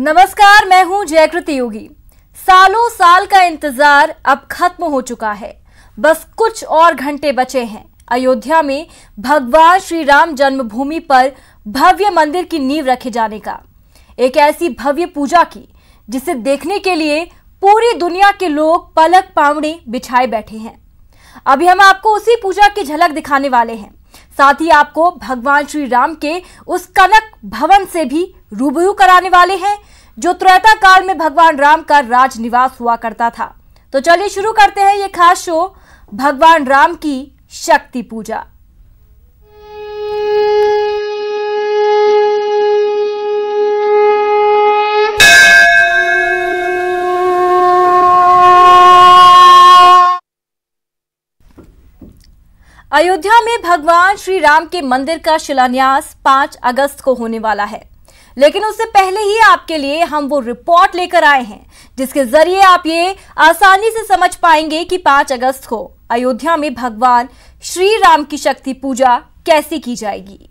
नमस्कार, मैं हूं जयकृति योगी। सालों साल का इंतजार अब खत्म हो चुका है। बस कुछ और घंटे बचे हैं अयोध्या में भगवान श्री राम जन्मभूमि पर भव्य मंदिर की नींव रखे जाने का। एक ऐसी भव्य पूजा की जिसे देखने के लिए पूरी दुनिया के लोग पलक पावड़े बिछाए बैठे हैं। अभी हम आपको उसी पूजा की झलक दिखाने वाले हैं। साथ ही आपको भगवान श्री राम के उस कनक भवन से भी रूबरू कराने वाले हैं जो त्रेता काल में भगवान राम का राजनिवास हुआ करता था। तो चलिए शुरू करते हैं ये खास शो, भगवान राम की शक्ति पूजा। अयोध्या में भगवान श्री राम के मंदिर का शिलान्यास 5 अगस्त को होने वाला है, लेकिन उससे पहले ही आपके लिए हम वो रिपोर्ट लेकर आए हैं जिसके जरिए आप ये आसानी से समझ पाएंगे कि 5 अगस्त को अयोध्या में भगवान श्री राम की शक्ति पूजा कैसे की जाएगी।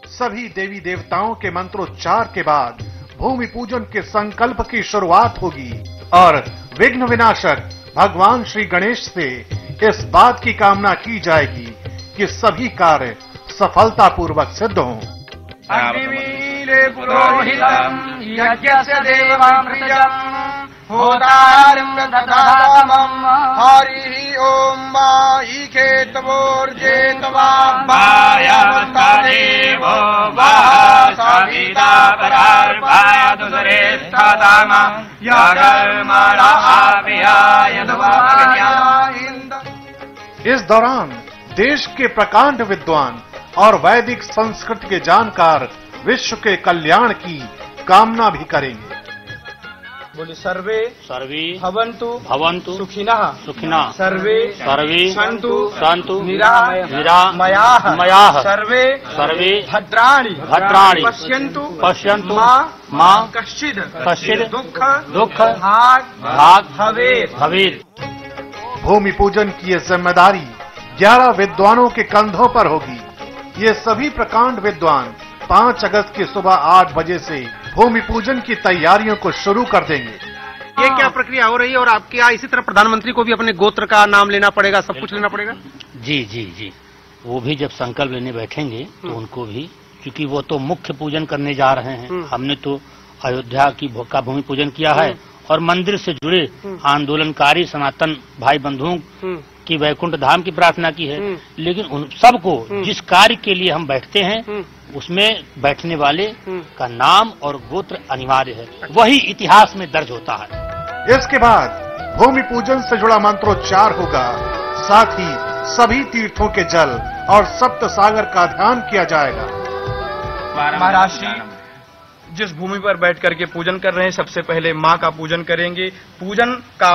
सभी देवी देवताओं के मंत्रोच्चार के बाद भूमि पूजन के संकल्प की शुरुआत होगी और विघ्न विनाशक भगवान श्री गणेश से इस बात की कामना की जाएगी कि सभी कार्य सफलतापूर्वक सिद्ध हों। अग्निमीले पुरोहितम् यज्ञस्य देवामृतम् होतारं दधातमम् हरिः ओम माईखेतवोर्जेतवा वायवन्तदेवो वः सविता परार्पायतु सुरेष्ठतामा यगर्मणा आप्यायद्वाग्न्या। इस दौरान देश के प्रकांड विद्वान और वैदिक संस्कृत के जानकार विश्व के कल्याण की कामना भी करेंगे। बोले सर्वे सर्वे भवन्तु भवन्तु सुखिनः सुखिनः सर्वे सर्वे सन्तु सन्तु निरामयाः सर्वे सर्वे भद्राणि पश्यन्तु पश्यन्तु मा कश्चित् दुःख भाग भवेत्। भूमि पूजन की ये जिम्मेदारी 11 विद्वानों के कंधों पर होगी। ये सभी प्रकांड विद्वान 5 अगस्त की सुबह 8 बजे से भूमि पूजन की तैयारियों को शुरू कर देंगे। ये क्या प्रक्रिया हो रही है और आपके यहाँ इसी तरह प्रधानमंत्री को भी अपने गोत्र का नाम लेना पड़ेगा, सब कुछ लेना पड़ेगा? जी, वो भी जब संकल्प लेने बैठेंगे तो उनको भी, क्योंकि वो तो मुख्य पूजन करने जा रहे हैं। हमने तो अयोध्या की का भूमि पूजन किया है और मंदिर से जुड़े आंदोलनकारी सनातन भाई बंधुओं की वैकुंठ धाम की प्रार्थना की है, लेकिन उन सबको जिस कार्य के लिए हम बैठते हैं उसमें बैठने वाले का नाम और गोत्र अनिवार्य है, वही इतिहास में दर्ज होता है। इसके बाद भूमि पूजन से जुड़ा मंत्रोच्चार होगा, साथ ही सभी तीर्थों के जल और सप्त सागर का ध्यान किया जाएगा। महाराष्ट्र जिस भूमि पर बैठ करके पूजन कर रहे हैं, सबसे पहले माँ का पूजन करेंगे। पूजन का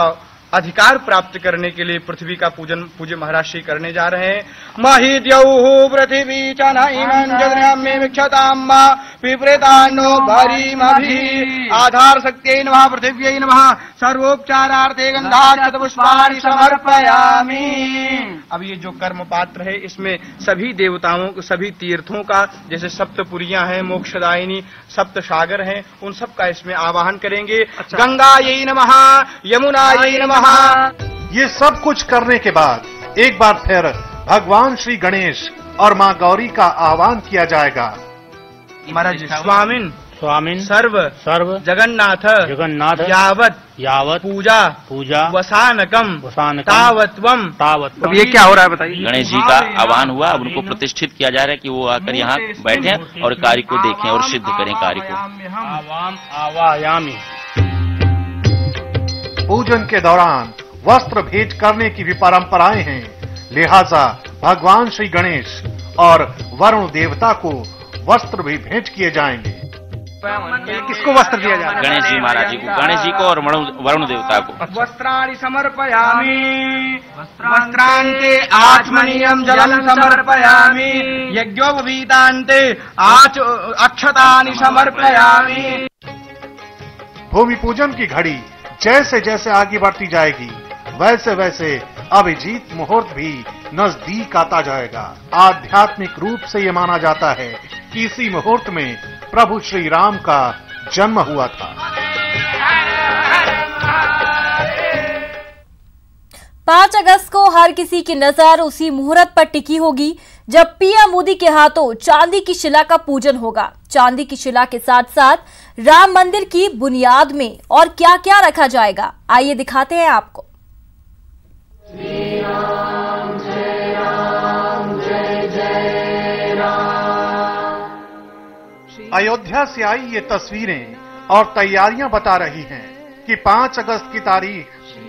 अधिकार प्राप्त करने के लिए पृथ्वी का पूजन पूज्य महाराष्ट्र करने जा रहे हैं। महिद्यौः पृथिवी च नैमञ्जद्रम्ये विक्षताम् पिप्रेतान्नो भरीमभिः आधार शक्त्यै नमः पृथिव्यै नमः सर्वोपचारार्थे गन्धाक्षतपुष्पाणि समर्पयामि। अब ये जो कर्म पात्र है इसमें सभी देवताओं सभी तीर्थों का, जैसे सप्तपुरियां हैं, मोक्षदायिनी, सप्त सागर हैं, उन सब का इसमें आवाहन करेंगे। गंगायै नमः यमुनायै नमः। ये सब कुछ करने के बाद एक बार फिर भगवान श्री गणेश और माँ गौरी का आह्वान किया जाएगा। महाराज स्वामिन सर्व जगन्नाथ यावत पूजा वसानकम तावत्वम। अब ये क्या हो रहा है बताइए? गणेश जी का आह्वान हुआ, अब उनको प्रतिष्ठित किया जा रहा है कि वो आकर यहाँ बैठे और कार्य को देखें और सिद्ध करें कार्य को। आवायामी। पूजन के दौरान वस्त्र भेंट करने की भी परंपराएं हैं, लिहाजा भगवान श्री गणेश और वरुण देवता को वस्त्र भी भेंट किए जाएंगे। किसको वस्त्र दिया जा रहा है? गणेश जी महाराज जी को, गणेश जी को और वरुण देवता को। वस्त्राणि समर्पयामि वस्त्रान्ते आचमनीयं जलं समर्पयामि यज्ञोपवीतान्ते अक्षतानि समर्पयामि। भूमि पूजन की घड़ी जैसे जैसे आगे बढ़ती जाएगी वैसे वैसे अभिजीत मुहूर्त भी नजदीक आता जाएगा। आध्यात्मिक रूप से ये माना जाता है कि इसी मुहूर्त में प्रभु श्री राम का जन्म हुआ था। 5 अगस्त को हर किसी की नजर उसी मुहूर्त पर टिकी होगी जब पीएम मोदी के हाथों चांदी की शिला का पूजन होगा। चांदी की शिला के साथ साथ राम मंदिर की बुनियाद में और क्या क्या रखा जाएगा, आइए दिखाते हैं आपको। अयोध्या से आई ये तस्वीरें और तैयारियां बता रही हैं कि 5 अगस्त की तारीख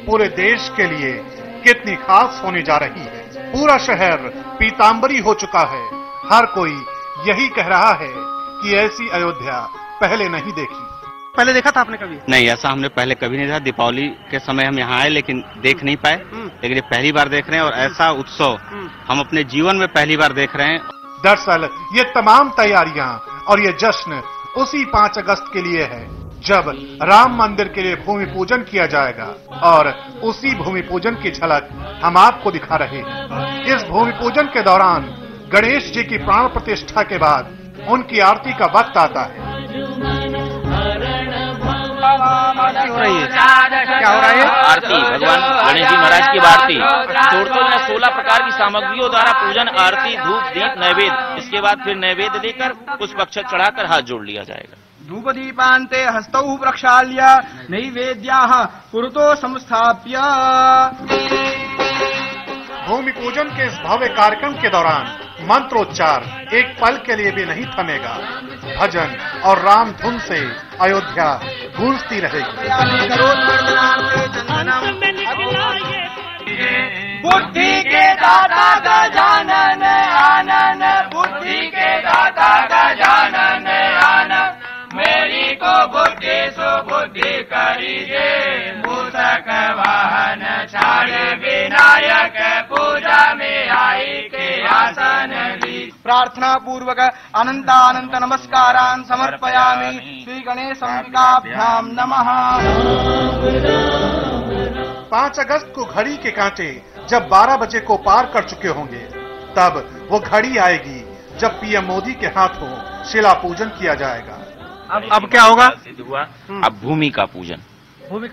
पूरे देश के लिए कितनी खास होने जा रही है। पूरा शहर पीतांबरी हो चुका है। हर कोई यही कह रहा है कि ऐसी अयोध्या पहले नहीं देखी। पहले देखा था आपने कभी? नहीं, ऐसा हमने पहले कभी नहीं देखा। दीपावली के समय हम यहाँ आए लेकिन देख नहीं पाए, लेकिन ये पहली बार देख रहे हैं और ऐसा उत्सव हम अपने जीवन में पहली बार देख रहे हैं। दरअसल ये तमाम तैयारियां और ये जश्न उसी 5 अगस्त के लिए है जब राम मंदिर के लिए भूमि पूजन किया जाएगा और उसी भूमि पूजन की झलक हम आपको दिखा रहे हैं। इस भूमि पूजन के दौरान गणेश जी की प्राण प्रतिष्ठा के बाद उनकी आरती का वक्त आता है। क्या हो रहा है? आरती, भगवान गणेश जी महाराज की आरती। तोड़ते में 16 प्रकार की सामग्रियों द्वारा पूजन, आरती, धूप, दीप, नैवेद्य। इसके बाद फिर नैवेद्य देकर पुष्प अक्षत चढ़ाकर हाथ जोड़ लिया जाएगा। धूप दीपान्ते हस्तौ प्रक्षाल्य नैवेद्याः पुरतो संस्थाप्य। भूमि पूजन के इस भव्य कार्यक्रम के दौरान मंत्रोच्चार एक पल के लिए भी नहीं थमेगा। भजन और राम धुन से अयोध्या गूंजती रहेगी। बुद्धि के दाता गजानन आनन, बुद्धि के दाता गजानन आनन, मेरी को बुद्धि सुबुद्धि करीजे, मूषक वाहन छाड़ विनायक पूजा में आई के आसन ली। प्रार्थना पूर्वक अनंत नमस्कारान् समर्पयामि। श्री गणेश अंबिकाभ्याम नमः। 5 अगस्त को घड़ी के कांटे जब 12 बजे को पार कर चुके होंगे तब वो घड़ी आएगी जब पीएम मोदी के हाथों शिला पूजन किया जाएगा। अब क्या होगा? हुआ अब भूमि का पूजन।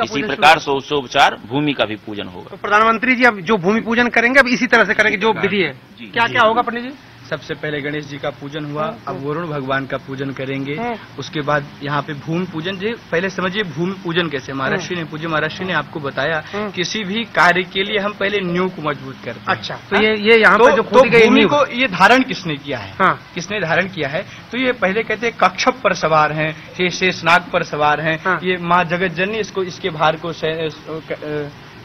इसी प्रकार सोपचार भूमि का भी पूजन होगा। तो प्रधानमंत्री जी अब जो भूमि पूजन करेंगे अब इसी तरह से करेंगे जो विधि है। क्या क्या होगा पंडित जी? सबसे पहले गणेश जी का पूजन हुआ, अब वरुण भगवान का पूजन करेंगे। उसके बाद यहाँ पे भूमि पूजन जी, पहले समझिए भूमि पूजन कैसे महाराष्ट्र ने पूज्य महाराष्ट्र ने आपको बताया किसी भी कार्य के लिए हम पहले नींव को मजबूत करते हैं। अच्छा, तो ये यहाँ पर जो खोदी गई भूमि को ये धारण किसने किया है? किसने धारण किया है? तो ये पहले कहते हैं कक्षप पर सवार हैं, ये शेषनाग पर सवार हैं, ये माँ जगत जननी इसको इसके भार को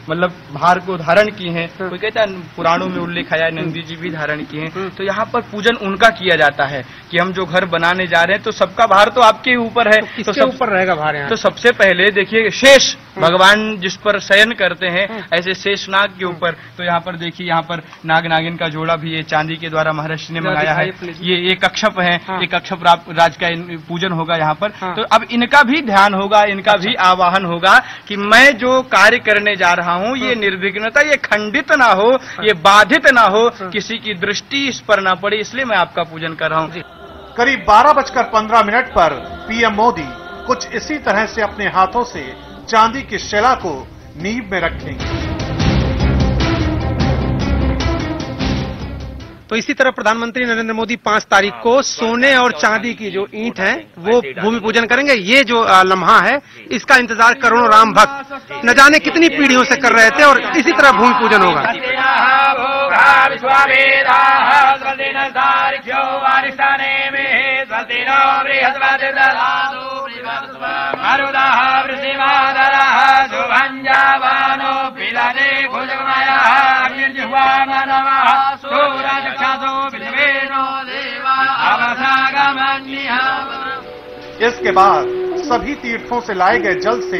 मतलब भार को धारण की हैं। कोई कहता है पुराणों में उल्लेख आया नंदी जी भी धारण किए हैं। तो यहाँ पर पूजन उनका किया जाता है कि हम जो घर बनाने जा रहे हैं तो सबका भार तो आपके ऊपर है। तो किसके ऊपर रहेगा भार यहाँ? तो सबसे पहले देखिए शेष भगवान जिस पर शयन करते हैं ऐसे शेष नाग के ऊपर। तो यहाँ पर देखिए यहाँ पर नाग नागिन का जोड़ा भी ये चांदी के द्वारा महाराष्ट्र ने मंगाया है। ये कक्षप है, ये कक्षप राज का पूजन होगा यहाँ पर। तो अब इनका भी ध्यान होगा, इनका भी आवाहन होगा कि मैं जो कार्य करने जा रहा हूँ ये निर्विघ्नता, ये खंडित ना हो, ये बाधित ना हो, किसी की दृष्टि इस पर ना पड़े, इसलिए मैं आपका पूजन कर रहा हूँ। करीब 12:15 पर पीएम मोदी कुछ इसी तरह से अपने हाथों से चांदी की शिला को नींव में रखेंगे। तो इसी तरह प्रधानमंत्री नरेंद्र मोदी 5 तारीख को सोने और चांदी की जो ईंट है वो भूमि पूजन करेंगे। ये जो लम्हा है इसका इंतजार करोड़ों राम भक्त न जाने कितनी पीढ़ियों से कर रहे थे और इसी तरह भूमि पूजन होगा। इसके बाद सभी तीर्थों से लाए गए जल से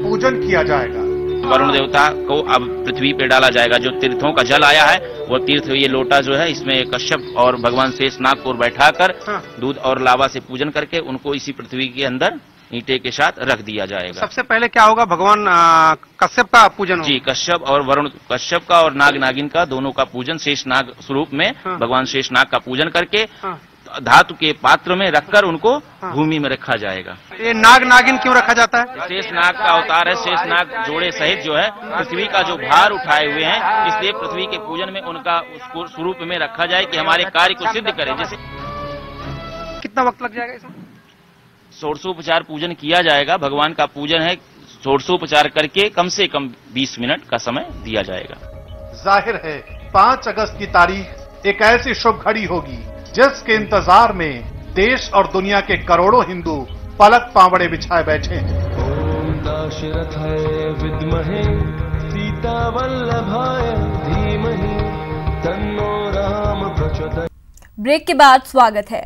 पूजन किया जाएगा। वरुण देवता को अब पृथ्वी पे डाला जाएगा। जो तीर्थों का जल आया है वो तीर्थ, ये लोटा जो है इसमें कश्यप और भगवान शेषनाग को बैठाकर दूध और लावा से पूजन करके उनको इसी पृथ्वी के अंदर ईंटे के साथ रख दिया जाएगा। सबसे पहले क्या होगा? भगवान कश्यप का पूजन जी, कश्यप और वरुण, कश्यप का और नाग नागिन का दोनों का पूजन शेषनाग स्वरूप में भगवान शेषनाग का पूजन करके धातु के पात्र में रखकर उनको भूमि में रखा जाएगा। ये नाग नागिन क्यों रखा जाता है? शेषनाग का अवतार है। शेषनाग जोड़े सहित जो है पृथ्वी का जो भार उठाए हुए हैं, इसलिए पृथ्वी के पूजन में उनका उसको स्वरूप में रखा जाए कि हमारे कार्य को सिद्ध करें। जैसे कितना वक्त लग जाएगा इसमें? षोडशोपचार पूजन किया जाएगा। भगवान का पूजन है, षोडशोपचार करके कम से कम 20 मिनट का समय दिया जाएगा। जाहिर है 5 अगस्त की तारीख एक ऐसी शुभ घड़ी होगी जिसके इंतजार में देश और दुनिया के करोड़ों हिंदू पलक पावड़े बिछाए बैठे हैं। ओम दाशरथाय विद्महे सीतावल्लभाय धीमहि तन्नो राम प्रचोदयात्। ब्रेक के बाद स्वागत है।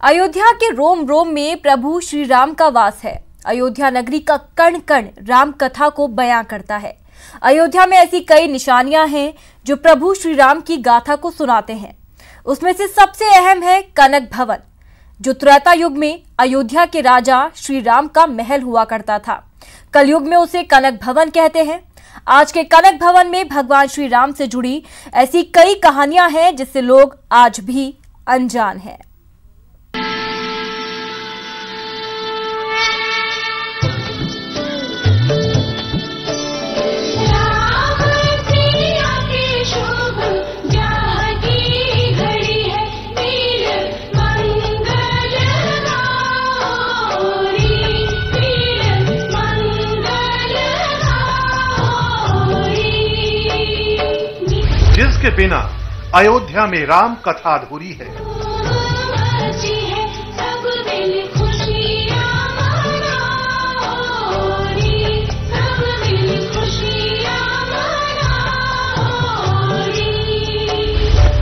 अयोध्या के रोम रोम में प्रभु श्री राम का वास है। अयोध्या नगरी का कण कण राम कथा को बयां करता है। अयोध्या में ऐसी कई निशानियां हैं जो प्रभु श्री राम की गाथा को सुनाते हैं। उसमें से सबसे अहम है कनक भवन, जो त्रेता युग में अयोध्या के राजा श्री राम का महल हुआ करता था। कलयुग में उसे कनक भवन कहते हैं। आज के कनक भवन में भगवान श्री राम से जुड़ी ऐसी कई कहानियां हैं जिससे लोग आज भी अनजान हैं। जिसके बिना अयोध्या में राम कथा अधूरी है।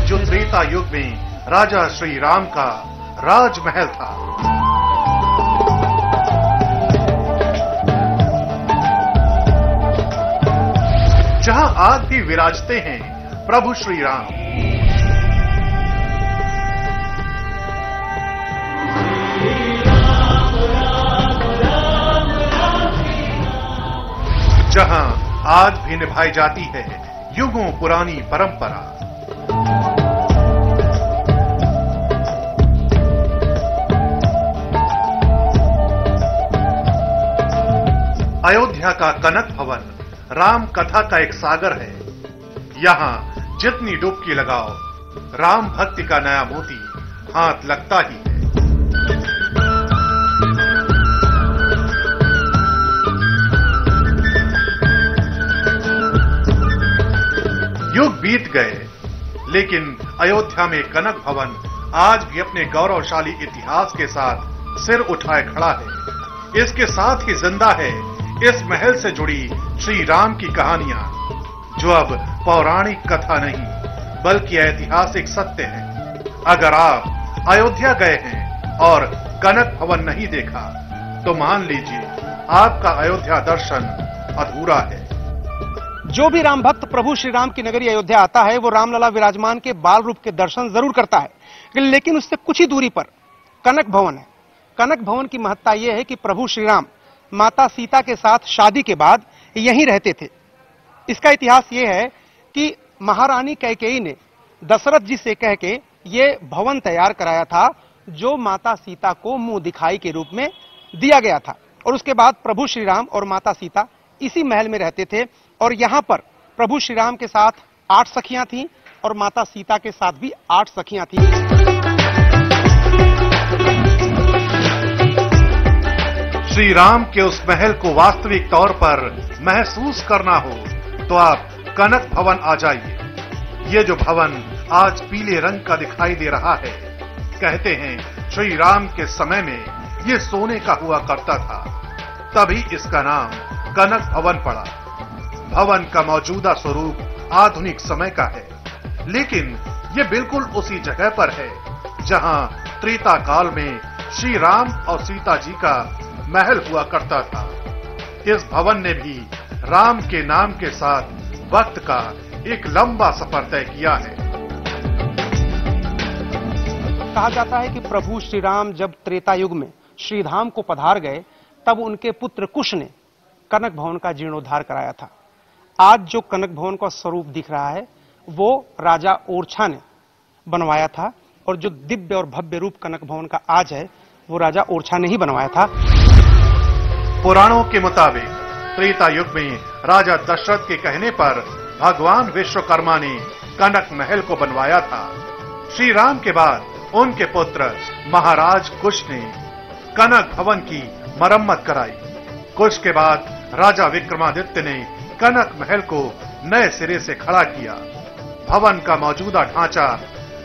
जो त्रेता युग में राजा श्री राम का राजमहल था। जहां आज भी विराजते हैं प्रभु श्री राम। जहां आज भी निभाई जाती है युगों पुरानी परंपरा। अयोध्या का कनक भवन राम कथा का एक सागर है। यहाँ जितनी डुबकी लगाओ राम भक्ति का नया मोती हाथ लगता ही है। युग बीत गए, लेकिन अयोध्या में कनक भवन आज भी अपने गौरवशाली इतिहास के साथ सिर उठाए खड़ा है। इसके साथ ही जिंदा है इस महल से जुड़ी श्री राम की कहानियां, जो अब पौराणिक कथा नहीं बल्कि ऐतिहासिक सत्य है। अगर आप अयोध्या गए हैं और कनक भवन नहीं देखा तो मान लीजिए आपका अयोध्या दर्शन अधूरा है। जो भी राम भक्त प्रभु श्री राम की नगरी अयोध्या आता है वो रामलला विराजमान के बाल रूप के दर्शन जरूर करता है, लेकिन उससे कुछ ही दूरी पर कनक भवन है। कनक भवन की महत्ता यह है कि प्रभु श्री राम माता सीता के साथ शादी के बाद यहीं रहते थे। इसका इतिहास ये है कि महारानी कैकेयी ने दशरथ जी से कह के ये भवन तैयार कराया था, जो माता सीता को मुंह दिखाई के रूप में दिया गया था। और उसके बाद प्रभु श्री राम और माता सीता इसी महल में रहते थे। और यहाँ पर प्रभु श्री राम के साथ 8 सखियां थीं और माता सीता के साथ भी 8 सखियां थीं। श्री राम के उस महल को वास्तविक तौर पर महसूस करना हो तो आप कनक भवन आ जाइए। ये जो भवन आज पीले रंग का दिखाई दे रहा है, कहते हैं श्री राम के समय में ये सोने का हुआ करता था, तभी इसका नाम कनक भवन पड़ा। भवन का मौजूदा स्वरूप आधुनिक समय का है, लेकिन ये बिल्कुल उसी जगह पर है जहां त्रेता काल में श्री राम और सीता जी का महल हुआ करता था। इस भवन ने भी राम के नाम के साथ वक्त का एक लंबा सफर तय किया है। कहा जाता है कि प्रभु श्री राम जब त्रेता युग में श्रीधाम को पधार गए, तब उनके पुत्र कुश ने कनक भवन का जीर्णोद्धार कराया था। आज जो कनक भवन का स्वरूप दिख रहा है वो राजा ओरछा ने बनवाया था, और जो दिव्य और भव्य रूप कनक भवन का आज है वो राजा ओरछा ने ही बनवाया था। पुराणों के मुताबिक त्रेता युग में राजा दशरथ के कहने पर भगवान विश्वकर्मा ने कनक महल को बनवाया था। श्री राम के बाद उनके पुत्र महाराज कुश ने कनक भवन की मरम्मत कराई। कुश के बाद राजा विक्रमादित्य ने कनक महल को नए सिरे से खड़ा किया। भवन का मौजूदा ढांचा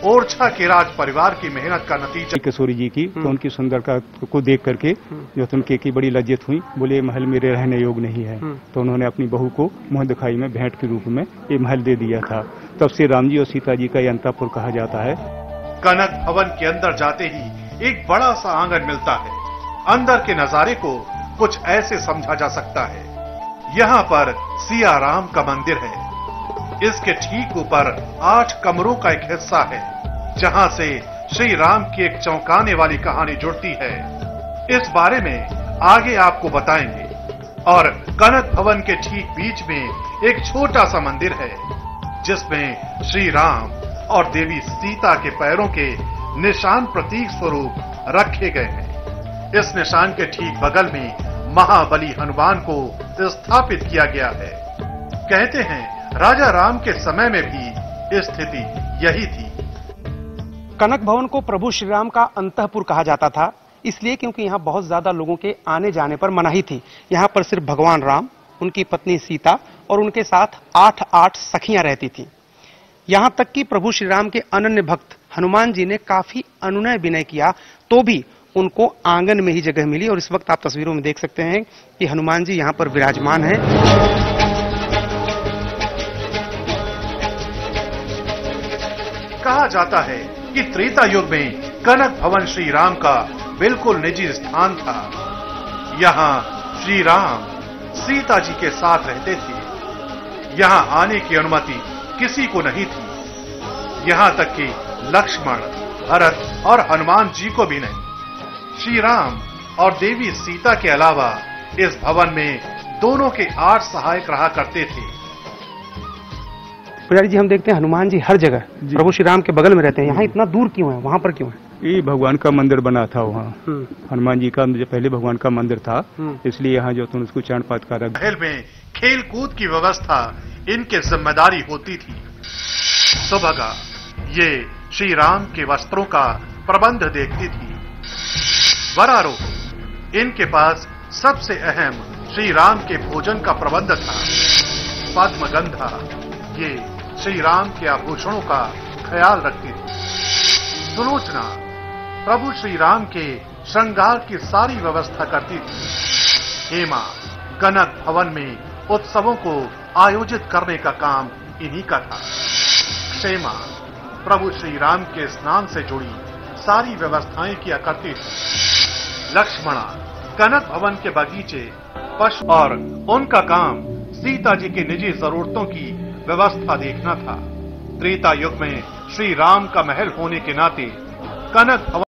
ओरछा के राज परिवार की मेहनत का नतीजा। किशोरी जी की तो उनकी सुंदरता को देख करके जो उनके की बड़ी लज्जित हुई, बोले महल मेरे रहने योग्य नहीं है। तो उन्होंने अपनी बहू को मुंह दिखाई में भेंट के रूप में ये महल दे दिया था। तब से राम जी और सीता जी का अंतःपुर कहा जाता है। कनक भवन के अंदर जाते ही एक बड़ा सा आंगन मिलता है। अंदर के नजारे को कुछ ऐसे समझा जा सकता है। यहाँ पर सिया राम का मंदिर है। इसके ठीक ऊपर 8 कमरों का एक हिस्सा है, जहाँ से श्री राम की एक चौंकाने वाली कहानी जुड़ती है। इस बारे में आगे आपको बताएंगे। और कनक भवन के ठीक बीच में एक छोटा सा मंदिर है, जिसमें श्री राम और देवी सीता के पैरों के निशान प्रतीक स्वरूप रखे गए हैं। इस निशान के ठीक बगल में महाबली हनुमान को स्थापित किया गया है। कहते हैं राजा राम के समय में भी स्थिति यही थी। कनक भवन को प्रभु श्री राम का अंतःपुर कहा जाता था, इसलिए क्योंकि यहाँ बहुत ज्यादा लोगों के आने जाने पर मनाही थी। यहाँ पर सिर्फ भगवान राम, उनकी पत्नी सीता और उनके साथ 8 सखियां रहती थी। यहाँ तक कि प्रभु श्री राम के अनन्य भक्त हनुमान जी ने काफी अनुनय विनय किया, तो भी उनको आंगन में ही जगह मिली। और इस वक्त आप तस्वीरों में देख सकते हैं कि हनुमान जी यहाँ पर विराजमान हैं। कहा जाता है कि त्रेता युग में कनक भवन श्री राम का बिल्कुल निजी स्थान था। यहाँ श्री राम सीता जी के साथ रहते थे। यहाँ आने की अनुमति किसी को नहीं थी, यहाँ तक कि लक्ष्मण, भरत और हनुमान जी को भी नहीं। श्री राम और देवी सीता के अलावा इस भवन में दोनों के 8 सहायक रहा करते थे। पुजारी जी, हम देखते हैं हनुमान जी हर जगह प्रभु श्री राम के बगल में रहते हैं। यहाँ इतना दूर क्यों है, वहाँ पर क्यों है? ये भगवान का मंदिर बना था वहाँ। हनुमान जी का जो पहले भगवान का मंदिर था, इसलिए यहाँ जो तुम उसको चरणपात का रख। महल में खेल कूद की व्यवस्था इनके जिम्मेदारी होती थी। सुभगा ये श्री राम के वस्त्रों का प्रबंध देखती थी। वरारोह इनके पास सबसे अहम श्री राम के भोजन का प्रबंध था। पद्मगंधा ये श्री राम के आभूषणों का ख्याल रखती थी। सुलोचना प्रभु श्री राम के श्रृंगार की सारी व्यवस्था करती थी। हेमा कनक भवन में उत्सवों को आयोजित करने का काम इन्हीं का था। क्षेमा प्रभु श्री राम के स्नान से जुड़ी सारी व्यवस्थाएं किया करती थी। लक्ष्मणा कनक भवन के बगीचे, पशु और उनका काम सीता जी की निजी जरूरतों की व्यवस्था देखना था। त्रेता युग में श्री राम का महल होने के नाते कनक भवन